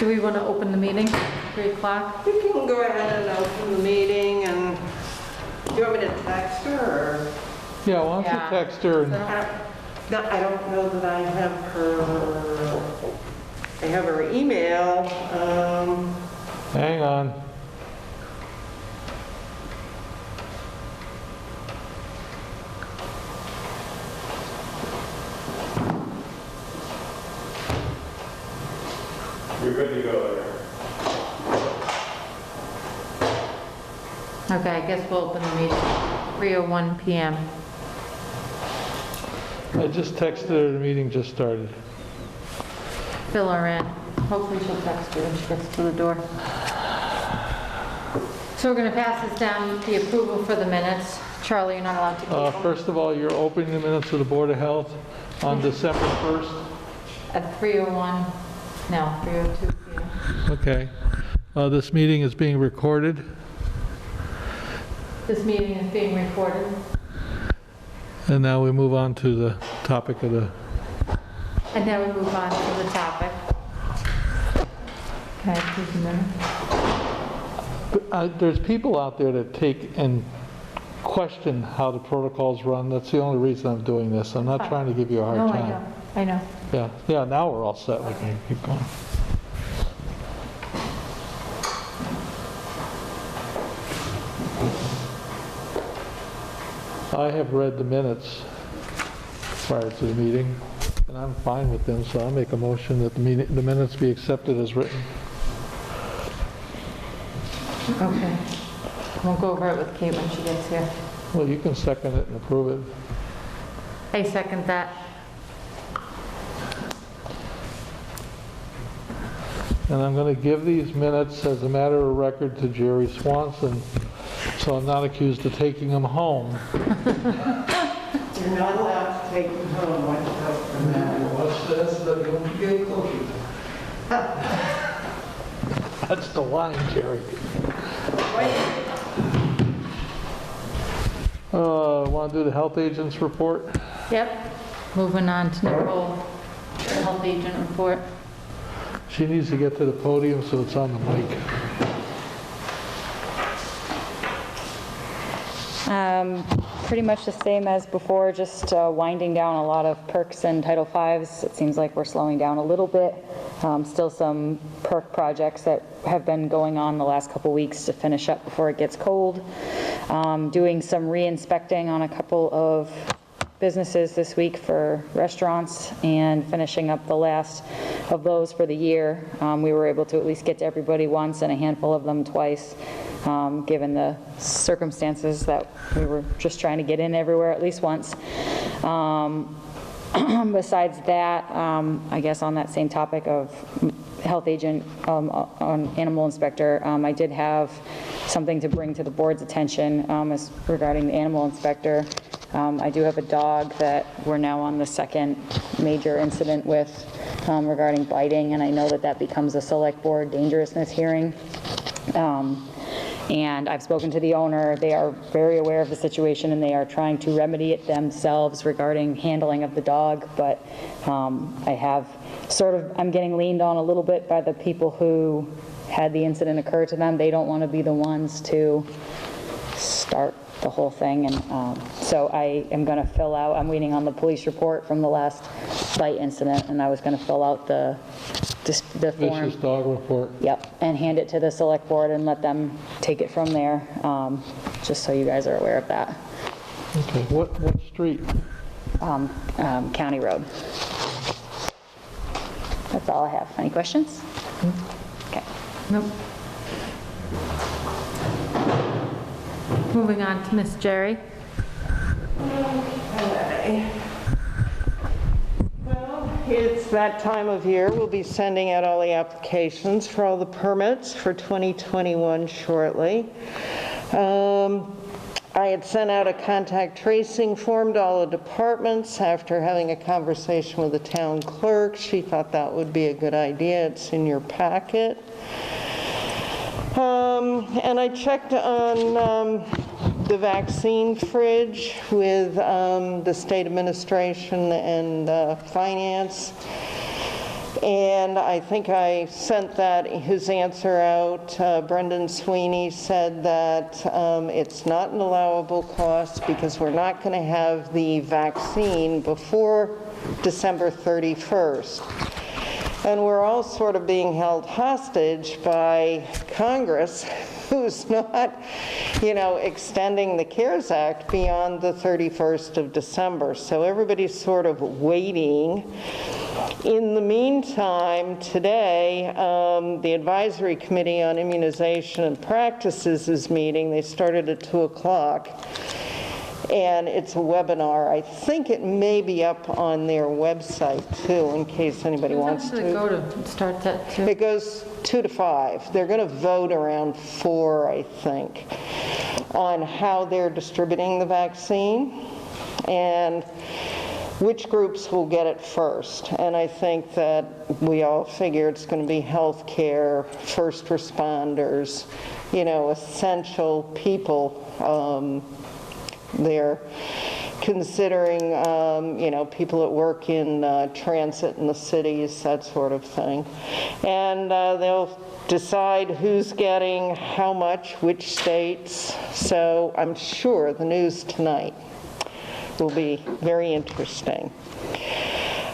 Do we want to open the meeting? 3 o'clock? We can go ahead and open the meeting, and do you want me to text her, or? Yeah, why don't you Yeah. text her and, No, I don't know that I have her email. hang on. You're good to go there. Okay, I guess we'll open the meeting, 3:01 PM. I just texted her, the meeting just started. Fill her in. Hopefully she'll text you when she gets to the door. So we're going to pass this down, the approval for the minutes. Charlie, you're not allowed to keep them. First of all, you're opening the minutes of the Board of Health on December 1st. At 3:01, no, 3:02 PM. Okay. This meeting is being recorded. This meeting is being recorded. And now we move on to the topic of the, And now we move on to the topic. Can I please a minute? there's people out there that take and question how the protocols run. That's the only reason I'm doing this. I'm not trying to give you a hard No, time. I know. Yeah, now we're all set. We can keep going. I have read the minutes prior to the meeting, and I'm fine with them, so I'll make a motion that the minutes be accepted as written. Okay. We'll go over it with Kate when she gets here. Well, you can second it and approve it. I second that. And I'm going to give these minutes as a matter of record to Jerry Swanson, so I'm not accused of taking them home. You're not allowed to take them home. Watch out for that. What's this? Don't get cookie. That's the line, Jerry. Want to do the health agent's report? Yep. Moving on to Nicole, the health agent report. She needs to get to the podium so it's on the mic. Pretty much the same as before, just winding down a lot of perks and Title V's. It seems like we're slowing down a little bit. Still some perk projects that have been going on the last couple weeks to finish up before it gets cold. Doing some re-inspecting on a couple of businesses this week for restaurants and finishing up the last of those for the year. We were able to at least get to everybody once and a handful of them twice, given the circumstances that we were just trying to get in everywhere at least once. Besides that, I guess on that same topic of health agent, on animal inspector, I did have something to bring to the board's attention as regarding the animal inspector. I do have a dog that we're now on the second major incident with regarding biting, and I know that that becomes a select board dangerousness hearing. And I've spoken to the owner. They are very aware of the situation and they are trying to remedy it themselves regarding handling of the dog, but I'm getting leaned on a little bit by the people who had the incident occur to them. They don't want to be the ones to start the whole thing, and so I am going to fill out, I'm waiting on the police report from the last bite incident, and I was going to fill out the form. Vicious dog report. Yep, and hand it to the select board and let them take it from there, just so you guys are aware of that. Okay, what street? County Road. That's all I have. Any questions? Okay. Nope. Moving on to Miss Jerry. Okay. Well, it's that time of year. We'll be sending out all the applications for all the permits for 2021 shortly. I had sent out a contact tracing form to all the departments after having a conversation with the town clerk. She thought that would be a good idea. It's in your packet. And I checked on the vaccine fridge with the state administration and finance. And I think I sent his answer out. Brendan Sweeney said that it's not an allowable cost because we're not going to have the vaccine before December 31st. And we're all sort of being held hostage by Congress, who's not, extending the CARES Act beyond the 31st of December. So everybody's sort of waiting. In the meantime, today, the Advisory Committee on Immunization and Practices is meeting. They started at 2 o'clock. And it's a webinar. I think it may be up on their website, too, in case anybody wants to. It starts at 2. It goes 2 to 5. They're going to vote around 4, I think, on how they're distributing the vaccine and which groups will get it first. And I think that we all figure it's going to be healthcare, first responders, essential people. They're considering, people that work in transit in the cities, that sort of thing. And they'll decide who's getting how much, which states. So I'm sure the news tonight will be very interesting.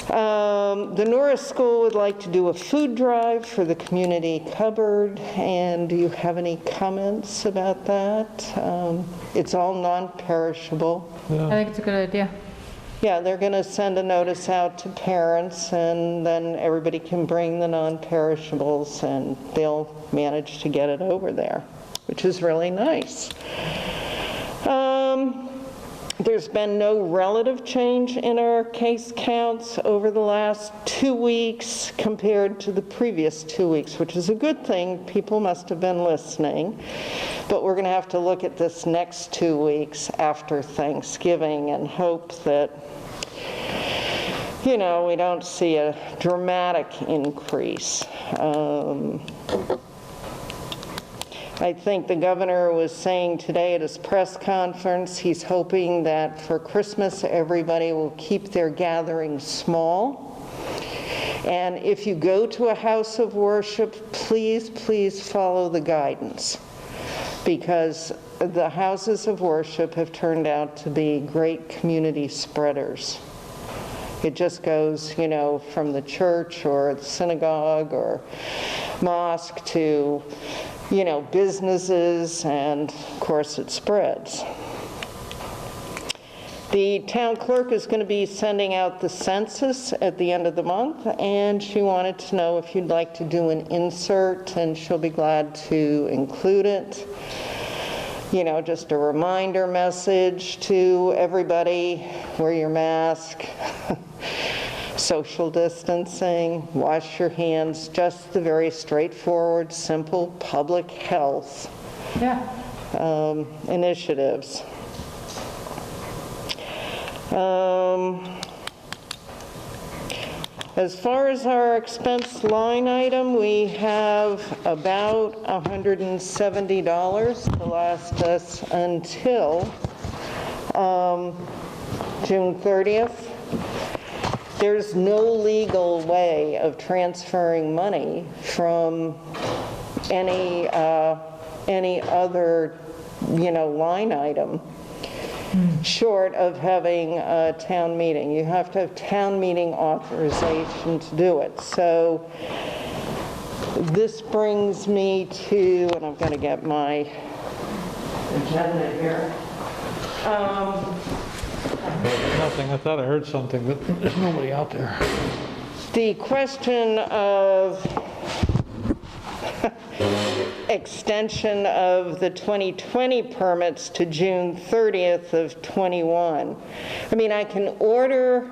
The Norris School would like to do a food drive for the community cupboard, and do you have any comments about that? It's all non-perishable. I think it's a good idea. Yeah, they're going to send a notice out to parents, and then everybody can bring the non-perishables, and they'll manage to get it over there, which is really nice. There's been no relative change in our case counts over the last 2 weeks compared to the previous 2 weeks, which is a good thing. People must have been listening. But we're going to have to look at this next 2 weeks after Thanksgiving and hope that, we don't see a dramatic increase. I think the governor was saying today at his press conference, he's hoping that for Christmas everybody will keep their gatherings small. And if you go to a house of worship, please, please follow the guidance, because the houses of worship have turned out to be great community spreaders. It just goes, from the church or the synagogue or mosque to businesses, and of course it spreads. The town clerk is going to be sending out the census at the end of the month, and she wanted to know if you'd like to do an insert, and she'll be glad to include it. Just a reminder message to everybody: wear your mask, social distancing, wash your hands, just the very straightforward, simple public health initiatives. As far as our expense line item, we have about $170 to last us until June 30th. There's no legal way of transferring money from any other, line item short of having a town meeting. You have to have town meeting authorization to do it. So this brings me to, and I'm going to get my agenda here. Nothing. I thought I heard something, but there's nobody out there. The question of extension of the 2020 permits to June 30th of 21. I mean, I can order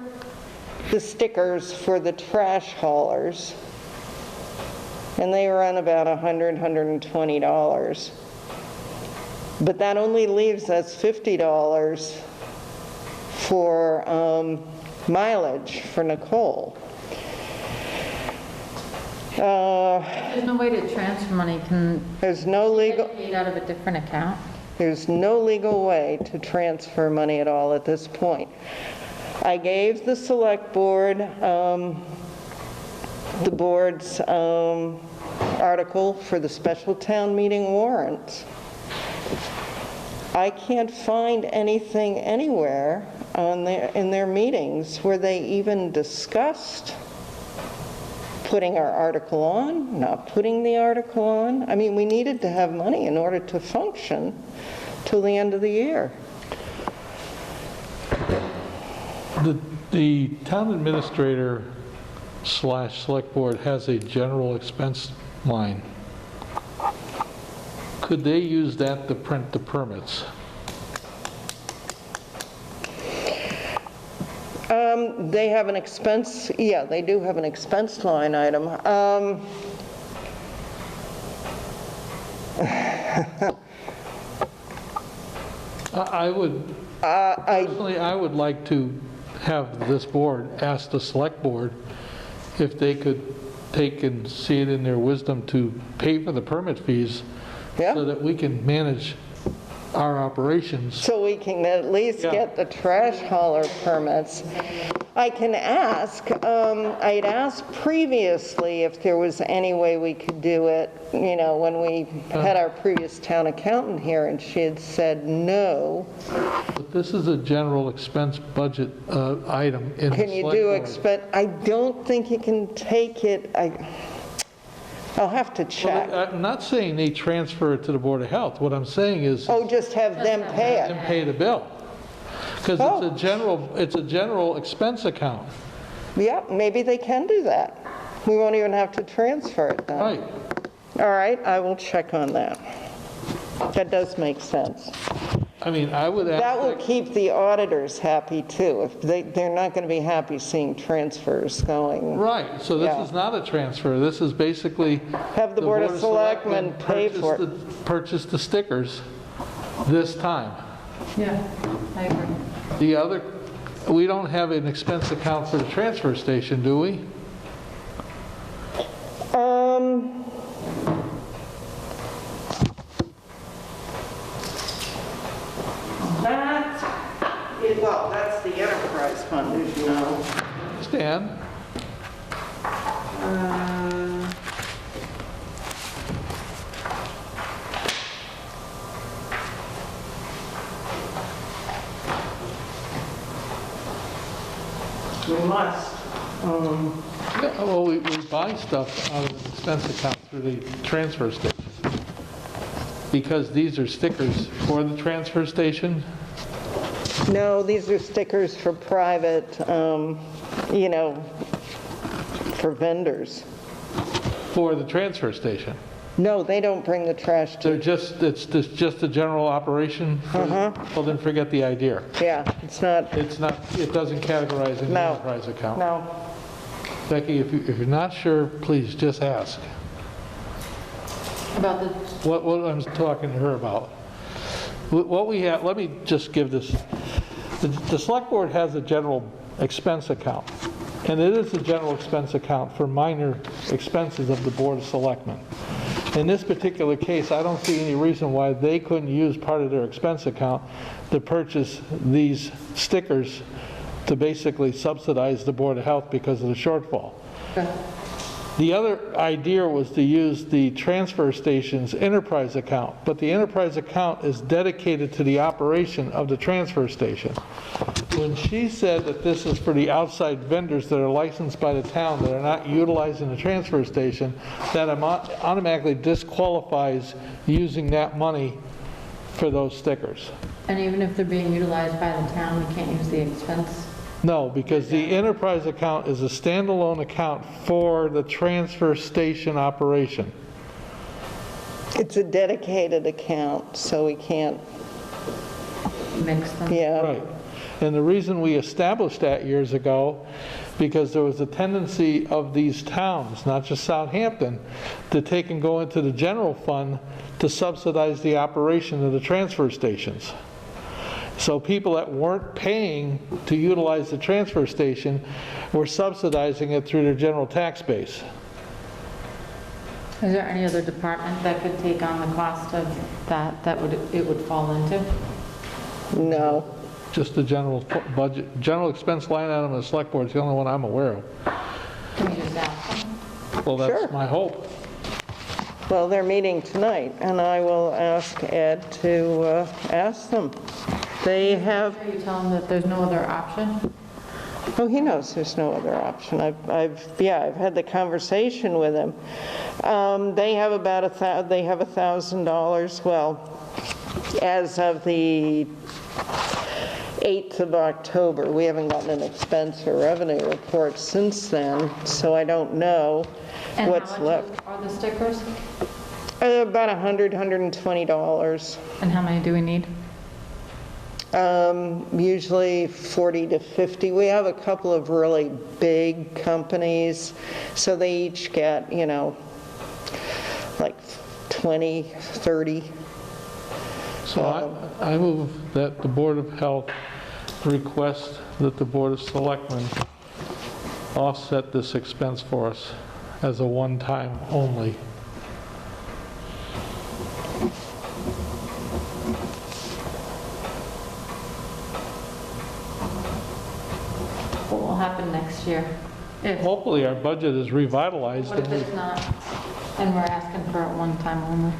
the stickers for the trash haulers, and they run about $100, $120. But that only leaves us $50 for mileage for Nicole. There's no way to transfer money. There's no legal... Paid out of a different account? There's no legal way to transfer money at all at this point. I gave the select board the board's article for the special town meeting warrant. I can't find anything anywhere in their meetings where they even discussed putting our article on, not putting the article on. I mean, we needed to have money in order to function till the end of the year. The town administrator / select board has a general expense line. Could they use that to print the permits? They have an expense, yeah, they do have an expense line item. I would, personally, I would like to have this board ask the select board if they could take and see it in their wisdom to pay for the permit fees Yeah. so that we can manage our operations. So we can at least get the trash hauler permits. I can ask, I'd asked previously if there was any way we could do it, you know, when we had our previous town accountant here, and she had said no. But this is a general expense budget item in the Can you select do board. expense? I don't think you can take it, I'll have to check. Well, I'm not saying they transfer it to the Board of Health. What I'm saying is Oh, just have them pay them it? pay the bill. Because Oh. it's a general expense account. Yeah, maybe they can do that. We won't even have to transfer it then. Right. All right, I will check on that. That does make sense. I mean, I would ask. That will keep the auditors happy too. If they're not going to be happy seeing transfers going. Right, so this Yeah. is not a transfer. This is basically. Have the Board of Selectmen pay for it. Purchase the stickers this time. Yeah, I agree. The other, we don't have an expense account for the transfer station, do we? Well, that's the enterprise fund, as you know. Stan? We must. Yeah, well, we buy stuff out of the expense account through the transfer station. Because these are stickers for the transfer station. No, these are stickers for private, you know, for vendors. For the transfer station. No, they don't bring the trash They're to, it's just a general operation? Well, then forget the idea. yeah, it's not, It's not, it doesn't categorize in the No. enterprise account. no. Becky, if you're not sure, please just ask. About the, What I'm talking to her about. What we have, let me just give this. The select board has a general expense account, and it is a general expense account for minor expenses of the Board of Selectmen. In this particular case, I don't see any reason why they couldn't use part of their expense account to purchase these stickers to basically subsidize the Board of Health because of the shortfall. The other idea was to use the transfer station's enterprise account, but the enterprise account is dedicated to the operation of the transfer station. When she said that this is for the outside vendors that are licensed by the town that are not utilizing the transfer station, that automatically disqualifies using that money for those stickers. and even if they're being utilized by the town, we can't use the expense? No, because the enterprise account is a standalone account for the transfer station operation. It's a dedicated account, so we can't, Mix them? yeah. Right. And the reason we established that years ago, because there was a tendency of these towns, not just Southampton, to take and go into the general fund to subsidize the operation of the transfer stations. So people that weren't paying to utilize the transfer station were subsidizing it through their general tax base. Is there any other department that could take on the cost of that, it would fall into? No. Just the general budget, general expense line item of the select board is the only one I'm aware of. Can we just ask them? Well, that's Sure. my hope. Well, they're meeting tonight, and I will ask Ed to ask them. They have, Are you telling them that there's no other option? oh, he knows there's no other option. I've had the conversation with him. They have about $1,000, well, as of the 8th of October. We haven't gotten an expense or revenue report since then, so I don't know And what's how much left. are the stickers? About $120. And how many do we need? Usually 40 to 50. We have a couple of really big companies, so they each get, like 20, 30. So I move that the Board of Health request that the Board of Selectmen offset this expense for us as a one-time only. What will happen next year? If, Hopefully, our budget is revitalized. what if and it's not, and we're asking for it one time only?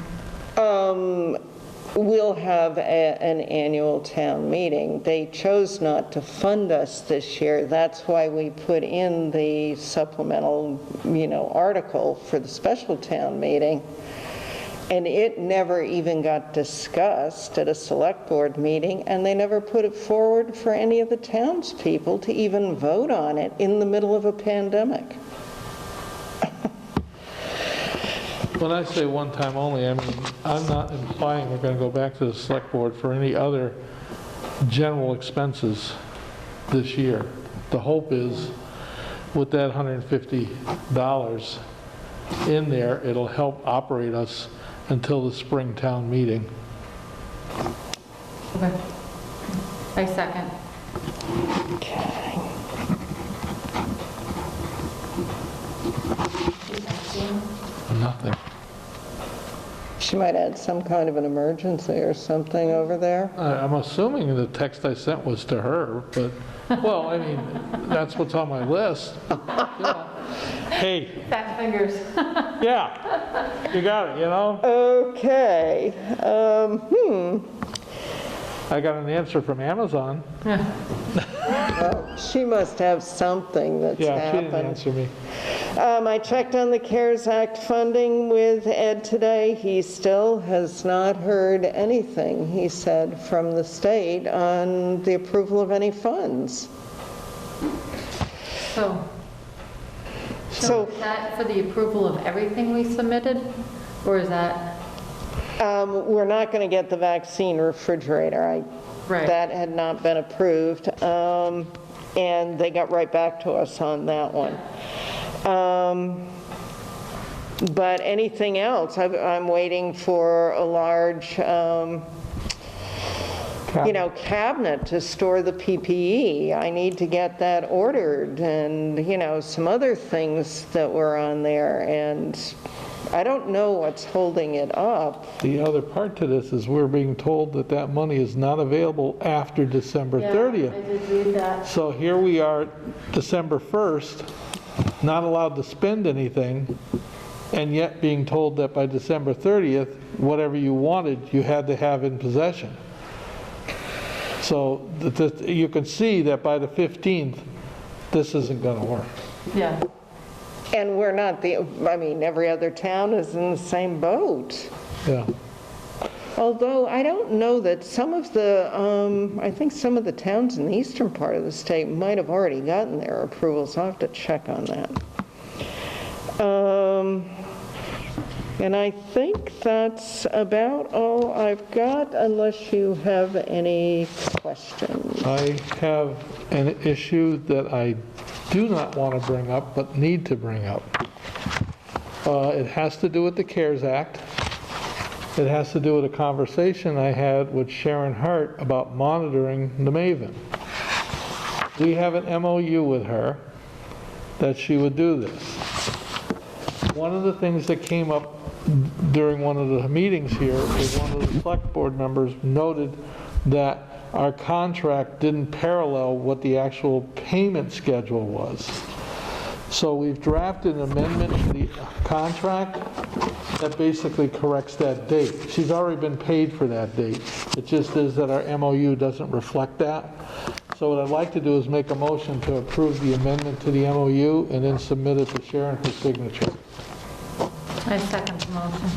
We'll have an annual town meeting. They chose not to fund us this year. That's why we put in the supplemental, article for the special town meeting. And it never even got discussed at a select board meeting, and they never put it forward for any of the townspeople to even vote on it in the middle of a pandemic. When I say one time only, I mean, I'm not implying we're going to go back to the select board for any other general expenses this year. The hope is with that $150 in there, it'll help operate us until the spring town meeting. Okay. I second. Okay. Nothing. She might add some kind of an emergency or something over there. I'm assuming the text I sent was to her, but, well, I mean, that's what's on my list. Yeah. Hey, Fat fingers. yeah, you got it, Okay. I got an answer from Amazon. Well, she must have something that's Yeah, she didn't happened. answer me. I checked on the CARES Act funding with Ed today. He still has not heard anything, he said, from the state on the approval of any funds. So So is that for the approval of everything we submitted? Or is that, we're not going to get the vaccine refrigerator. Right. That had not been approved, and they got right back to us on that one. But anything else, I'm waiting for a large, cabinet to store the PPE. I need to get that ordered, and, some other things that were on there, and I don't know what's holding it up. The other part to this is we're being told that that money is not available after December 30th. I did read that. So here we are, December 1st, not allowed to spend anything, and yet being told that by December 30th, whatever you wanted, you had to have in possession. So you can see that by the 15th, this isn't going to work. Yeah. And we're not every other town is in the same boat. Yeah. Although I don't know that some of the, I think some of the towns in the eastern part of the state might have already gotten their approvals. I'll have to check on that. And I think that's about all I've got, unless you have any questions. I have an issue that I do not want to bring up, but need to bring up. It has to do with the CARES Act. It has to do with a conversation I had with Sharon Hart about monitoring the Maven. We have an MOU with her that she would do this. One of the things that came up during one of the meetings here is one of the select board members noted that our contract didn't parallel what the actual payment schedule was. So we've drafted an amendment to the contract that basically corrects that date. She's already been paid for that date. It just is that our MOU doesn't reflect that. So what I'd like to do is make a motion to approve the amendment to the MOU and then submit it to Sharon for signature. I second the motion.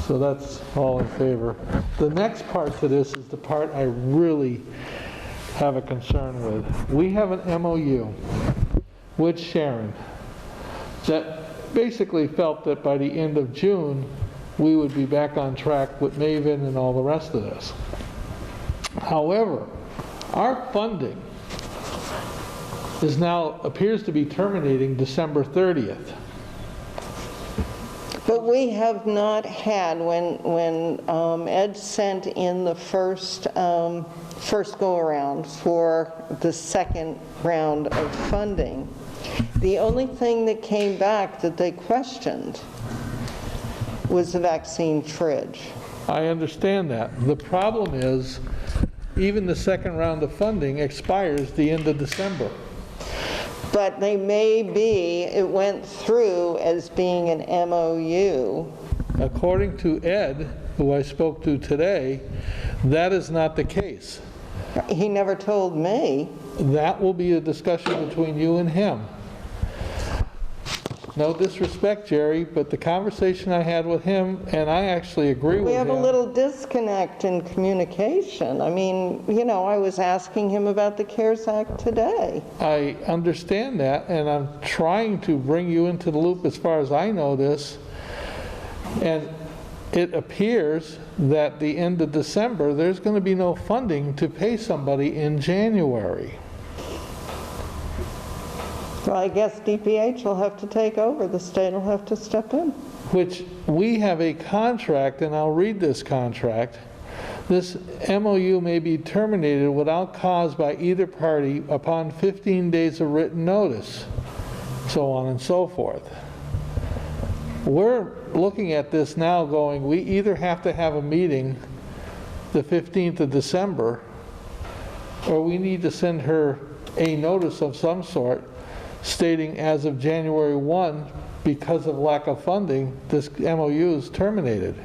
So that's all in favor. The next part to this is the part I really have a concern with. We have an MOU with Sharon that basically felt that by the end of June, we would be back on track with Maven and all the rest of this. However, our funding is now, appears to be terminating December 30th. But we have not had, when Ed sent in the first go-around for the second round of funding, the only thing that came back that they questioned was the vaccine fridge. I understand that. The problem is, even the second round of funding expires the end of December. But they may be, it went through as being an MOU. According to Ed, who I spoke to today, that is not the case. He never told me. That will be a discussion between you and him. No disrespect, Jerry, but the conversation I had with him, and I actually agree with him. We have a little disconnect in communication. I mean, you know, I was asking him about the CARES Act today. I understand that, and I'm trying to bring you into the loop as far as I know this. And it appears that the end of December, there's going to be no funding to pay somebody in January. Well, I guess DPH will have to take over. The state will have to step in. Which we have a contract, and I'll read this contract. This MOU may be terminated without cause by either party upon 15 days of written notice, so on and so forth. We're looking at this now going, we either have to have a meeting the 15th of December, or we need to send her a notice of some sort stating as of January 1, because of lack of funding, this MOU is terminated.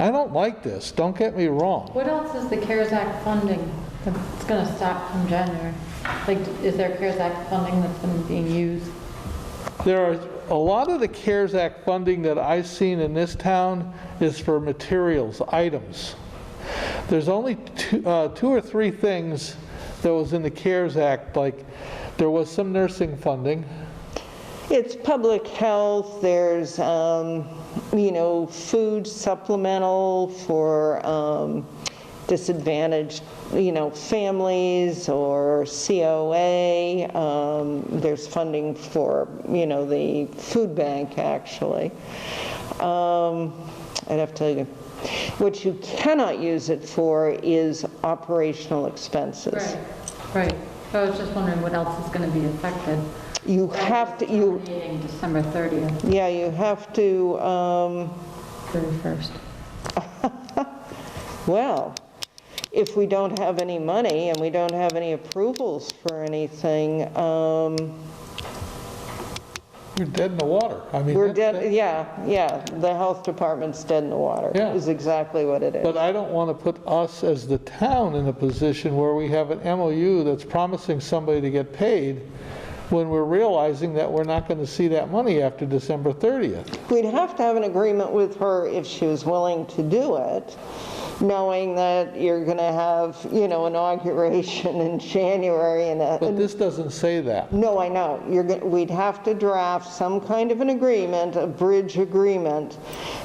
I don't like this, don't get me wrong. What else is the CARES Act funding that's going to stop from January? Like, is there CARES Act funding that's been being used? There are a lot of the CARES Act funding that I've seen in this town is for materials, items. There's only two or three things that was in the CARES Act, like there was some nursing funding. It's public health, there's, you know, food supplemental for disadvantaged, you know, families or COA. There's funding for, you know, the food bank, actually. I'd have to, what you cannot use it for is operational expenses. Right. I was just wondering what else is going to be affected. You have to, Meeting December 30th, yeah, you have to, 31st. well, if we don't have any money and we don't have any approvals for anything, We're dead in the water. I mean, we're dead, yeah, the health department's dead in the water, Yeah. is exactly what it is. But I don't want to put us as the town in a position where we have an MOU that's promising somebody to get paid when we're realizing that we're not going to see that money after December 30th. We'd have to have an agreement with her if she was willing to do it, knowing that you're going to have, you know, inauguration in January and But this doesn't say that. no, I know. We'd have to draft some kind of an agreement, a bridge agreement,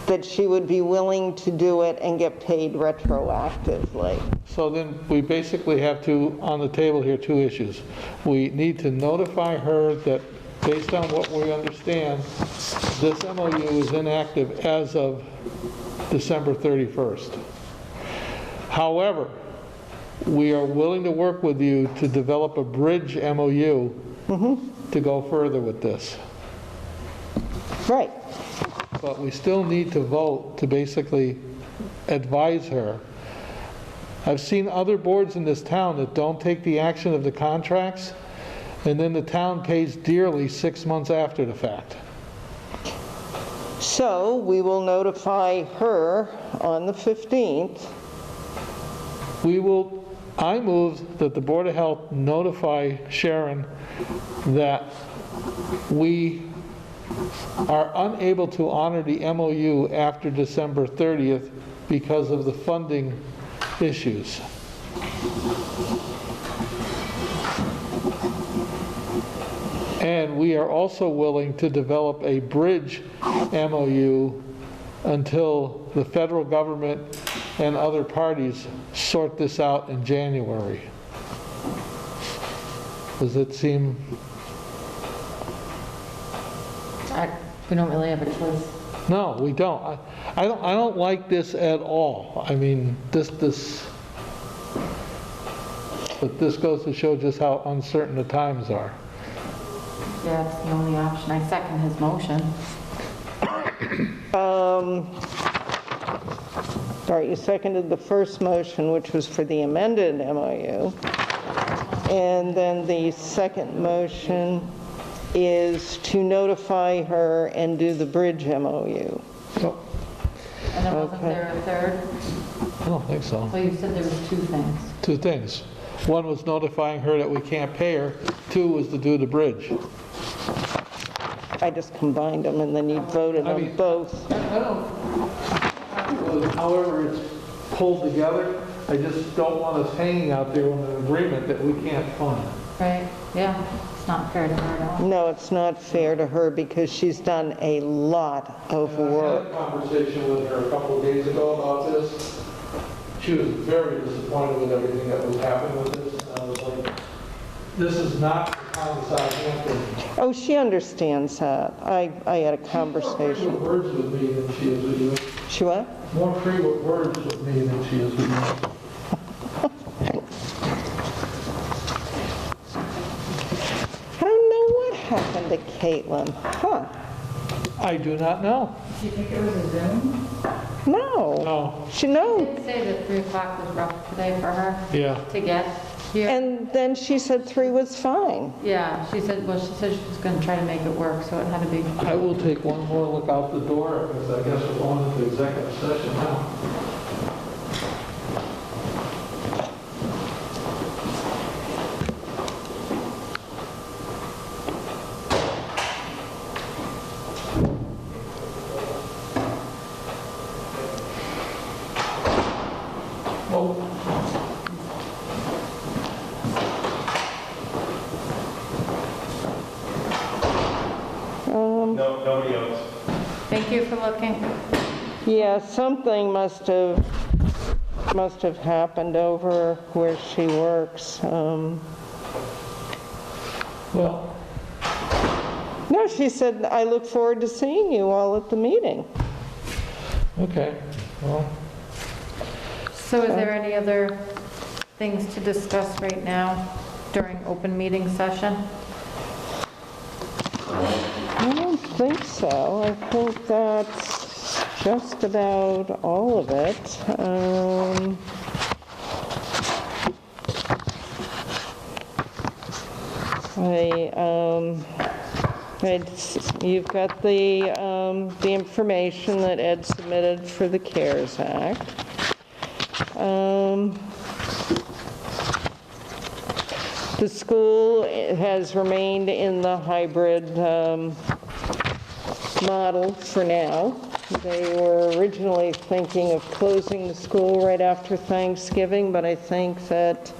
that she would be willing to do it and get paid retroactively. So then we basically have on the table here, two issues. We need to notify her that based on what we understand, this MOU is inactive as of December 31st. However, we are willing to work with you to develop a bridge MOU to go further with this. Right. But we still need to vote to basically advise her I've seen other boards in this town that don't take the action of the contracts, and then the town pays dearly 6 months after the fact. So we will notify her on the 15th. I move that the Board of Health notify Sharon that we are unable to honor the MOU after December 30th because of the funding issues. And we are also willing to develop a bridge MOU until the federal government and other parties sort this out in January. Does it seem? We don't really have a choice. No, we don't. I don't like this at all. I mean, but this goes to show just how uncertain the times are. Yeah, it's the only option. I second his motion. All right, you seconded the first motion, which was for the amended MOU. And then the second motion is to notify her and do the bridge MOU. And then wasn't there a third? I don't think so. Well, you said there was two things. Two things. One was notifying her that we can't pay her. Two was to do the bridge. I just combined them, and then you voted I on mean, both. I don't, however it's pulled together, I just don't want us hanging out there with an agreement that we can't fund. Right, yeah. It's not fair to her at all. No, it's not fair to her because she's done a lot of And I work. had a conversation with her a couple of days ago about this. She was very disappointed with everything that was happening with this. And I was like, this is not the town of Southampton. Oh, she understands that. I had a She's more free conversation. with words with me than she is with you. She what? More free with words with me than she is with you. I don't know what happened to Caitlin. Huh? I do not know. Do you think it was a Zoom? No. No. She She knows. did say that 3 o'clock was rough today for her Yeah. to get here. And then she said 3 was fine. Yeah, she said she was going to try to make it work, so it had to be. I will take one more look out the door, because I guess we're going into executive session now. No, nobody else. Thank you for looking. Yeah, something must have happened over where she works. Well, No, she said, I look forward to seeing you all at the meeting. okay, well, So is there any other things to discuss right now during open meeting session? I don't think so. I think that's just about all of it. You've got the information that Ed submitted for the CARES Act. The school has remained in the hybrid model for now. They were originally thinking of closing the school right after Thanksgiving, but I think that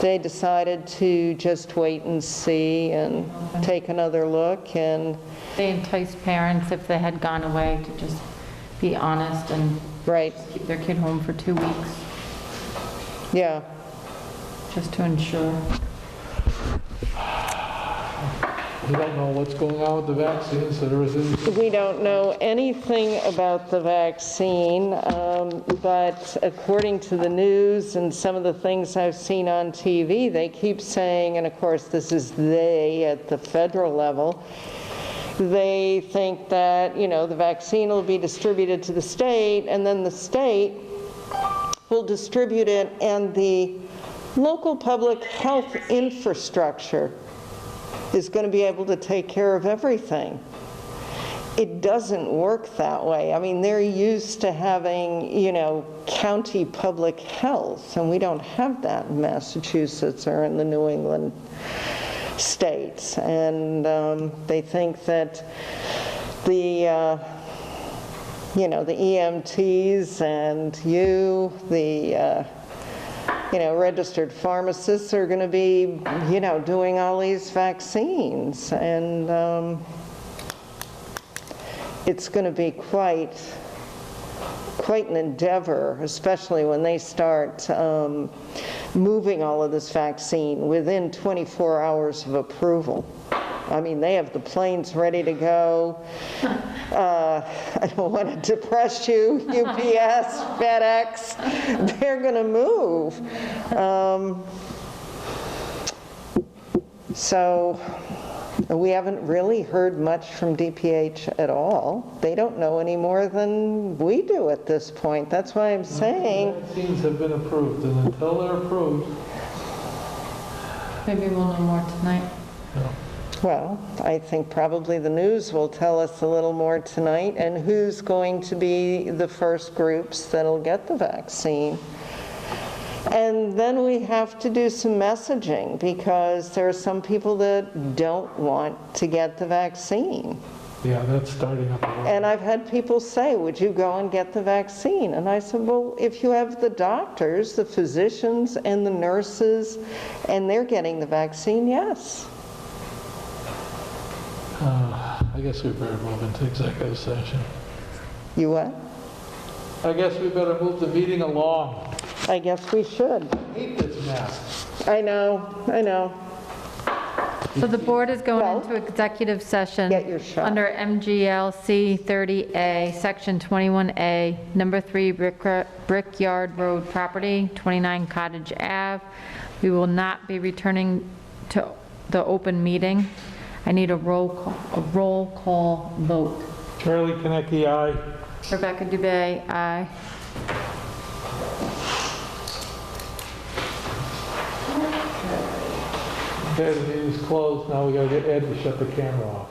they decided to just wait and see and take another look. And They enticed parents, if they had gone away, to just be honest and right, keep their kid home for 2 weeks, yeah. just to ensure. we don't know what's going on with the vaccines, so there is. We don't know anything about the vaccine, but according to the news and some of the things I've seen on TV, they keep saying, and of course this is they at the federal level, they think that, the vaccine will be distributed to the state, and then the state will distribute it, and the local public health infrastructure is going to be able to take care of everything. It doesn't work that way. I mean, they're used to having, county public health, and we don't have that in Massachusetts or in the New England states. And they think that the EMTs and the registered pharmacists are going to be, doing all these vaccines. And it's going to be quite an endeavor, especially when they start moving all of this vaccine within 24 hours of approval. I mean, they have the planes ready to go. I don't want to depress you, UPS, FedEx, they're going to move. So we haven't really heard much from DPH at all. They don't know any more than we do at this point. That's why I'm saying. Vaccines have been approved, and until they're approved, Maybe we'll know more tonight. Well, I think probably the news will tell us a little more tonight, and who's going to be the first groups that'll get the vaccine. And then we have to do some messaging, because there are some people that don't want to get the vaccine. yeah, that's starting up. And I've had people say, would you go and get the vaccine? And I said, well, if you have the doctors, the physicians, and the nurses, and they're getting the vaccine, yes. I guess we better move into executive session. You what? I guess we better move the meeting along. I guess we should. I hate this mess. I know. So the board is going Well, into executive session. get your shot. Under MGLC 30A, Section 21A, Number 3 Brickyard Road Property, 29 Cottage Ave. We will not be returning to the open meeting. I need a roll call vote. Charlie Konecki, aye. Rebecca Dubay, aye. Okay, the meeting's closed. Now we gotta get Ed to shut the camera off.